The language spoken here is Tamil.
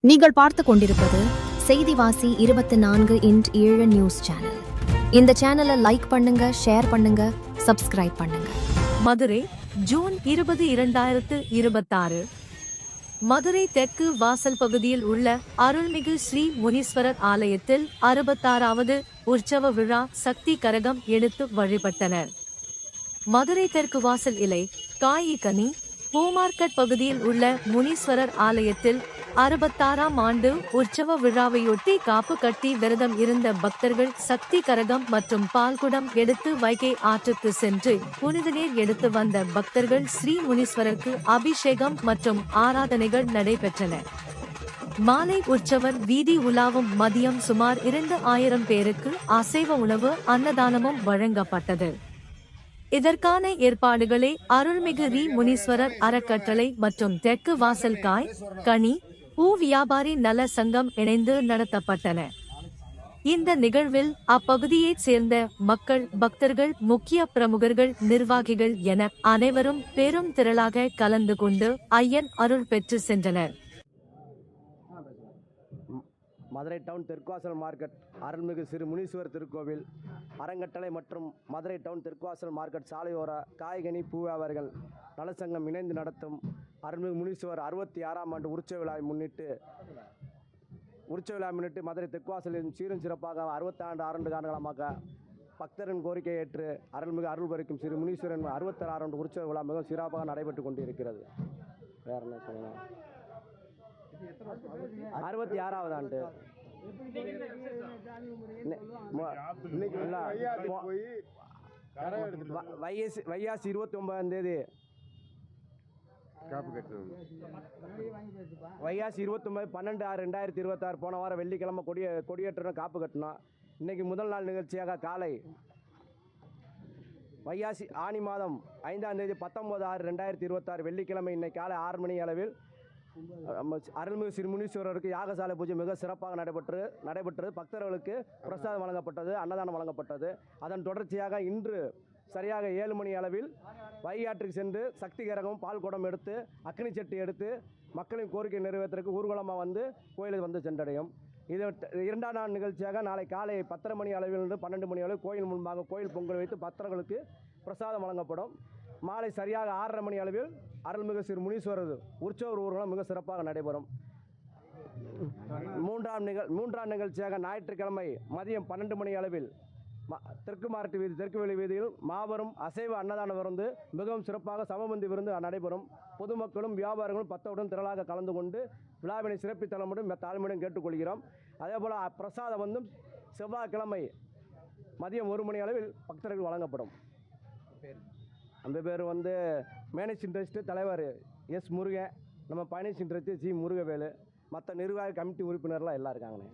நீங்கள் பார்த்து கொண்டிருப்பது செய்திவாசி 24x7 நியூஸ் சேனல். இந்த சேனலை லைக் பண்ணுங்க, ஷேர் பண்ணுங்க, சப்ஸ்கிரைப் பண்ணுங்க. மதுரை ஜூன் 20, 2026. மதுரை தெற்கு வாசல் பகுதியில் உள்ள அருள்மிகு ஸ்ரீ முனீஸ்வரர் ஆலயத்தில் 66வது உற்சவ விழா சக்தி கரகம் எடுத்து வழிபட்டனர். மதுரை தெற்கு வாசல் இலை காயிகனி பூமார்க்கட் பகுதியில் உள்ள முனீஸ்வரர் ஆலயத்தில் 66ஆம் ஆண்டு உற்சவ விழாவையொட்டி காப்பு கட்டி விரதம் இருந்த பக்தர்கள் சக்தி கரகம் மற்றும் பால்குடம் எடுத்து வைகை ஆற்றுக்கு சென்று புனித நீர் எடுத்து வந்த பக்தர்கள் ஸ்ரீ முனீஸ்வரருக்கு அபிஷேகம் மற்றும் ஆராதனைகள் நடைபெற்றன. மாலை உற்சவர் வீதி உலாவும் மதியம் சுமார் 2000 பேருக்கு அசைவ உணவு அன்னதானமும் வழங்கப்பட்டது. இதற்கான ஏற்பாடுகளை அருள்மிகு ஸ்ரீ முனீஸ்வரர் அறக்கட்டளை மற்றும் தெற்கு வாசல் காய் கனி பூ வியாபாரி நல சங்கம் இணைந்து நடத்தப்பட்டன. இந்த நிகழ்வில் அப்பகுதியைச் சேர்ந்த மக்கள், பக்தர்கள், முக்கிய பிரமுகர்கள், நிர்வாகிகள் என அனைவரும் பெரும் திரளாக கலந்து கொண்டு ஐயன் அருள் பெற்று சென்றனர். மதுரை டவுன் தெற்குவாசல் மார்க்கெட் அருள்மிகு ஸ்ரீ முனீஸ்வரர் திருக்கோவில் அறங்கட்டளை மற்றும் மதுரை டவுன் தெற்குவாசல் மார்க்கெட் சாலையோர காய்கனி பூ வியாபாரிகள் நலசங்கம் இணைந்து நடத்தும் அருள்மிகு முனீஸ்வரர் 66ஆம் ஆண்டு உற்சவ விழாவை முன்னிட்டு மதுரை தெற்குவாசலின் சீரும் சிறப்பாக 66 ஆண்டுகாலமாக பக்தரின் கோரிக்கை ஏற்று அருள்மிகு அருள் பறிக்கும் ஸ்ரீ முனீஸ்வரன் 66 ஆண்டு உற்சவ விழா மிகவும் சிறப்பாக நடைபெற்று கொண்டிருக்கிறது. வேற என்ன சொல்லலாம்? 66வது ஆண்டு வைகாசி 29ஆம் தேதி வைகாசி 29 12/6/2026 போன வாரம் வெள்ளிக்கிழமை கொடியேற்ற காப்பு கட்டினோம். இன்னைக்கு முதல் நாள் நிகழ்ச்சியாக காலை வைகாசி ஆனி மாதம் 5ஆம் தேதி 19/6/2026 வெள்ளிக்கிழமை இன்னைக்கு காலை 6 மணி அளவில் அருள்மிகு ஸ்ரீ முனீஸ்வரருக்கு யாகசாலை பூஜை மிக சிறப்பாக நடைபெற்றது. பக்தர்களுக்கு பிரசாதம் வழங்கப்பட்டது, அன்னதானம் வழங்கப்பட்டது. அதன் தொடர்ச்சியாக இன்று சரியாக 7 மணி அளவில் வைகாற்றுக்கு சென்று சக்தி கரகம் பால் குடம் எடுத்து அக்னி சட்டி எடுத்து மக்களின் கோரிக்கை நிறைவேற்றுவதற்கு ஊர்வலமாக வந்து கோயிலுக்கு வந்து சென்றடையும். இது 2ஆம் நாள் நிகழ்ச்சியாக நாளை காலை 10:30 மணி அளவிலிருந்து 12 மணி அளவில் கோயில் முன்பாக கோயில் பொங்கல் வைத்து பக்தர்களுக்கு பிரசாதம் வழங்கப்படும். மாலை சரியாக 6:30 மணி அளவில் அருள்மிகு ஸ்ரீ முனீஸ்வரர் உற்சவ ஊர்வலம் மிக சிறப்பாக நடைபெறும். மூன்றாம் நிகழ்ச்சியாக ஞாயிற்றுக்கிழமை மதியம் 12 மணி அளவில் தெற்கு வெளி வீதியில் மாபெரும் அசைவ அன்னதான விருந்து மிகவும் சிறப்பாக சமபந்தி விருந்து நடைபெறும். பொதுமக்களும் வியாபாரிகளும் பக்தருடன் திரளாக கலந்து கொண்டு விழாவினை சிறப்பித்தலமுடன் தாழ்மையுடன் கேட்டுக்கொள்கிறோம். அதேபோல் பிரசாதம் வந்து செவ்வாய்க்கிழமை மதியம் 1 மணி அளவில் பக்தர்கள் வழங்கப்படும். அந்த பேர் வந்து மேனேஜிங் ட்ரஸ்ட்டு தலைவர் எஸ் முருகன், நம்ம பைனான்சிங் ட்ரஸ்ட்டு ஜி முருகவேலு, மற்ற நிர்வாக கமிட்டி உறுப்பினர்லாம் எல்லாம் இருக்காங்கண்ணே.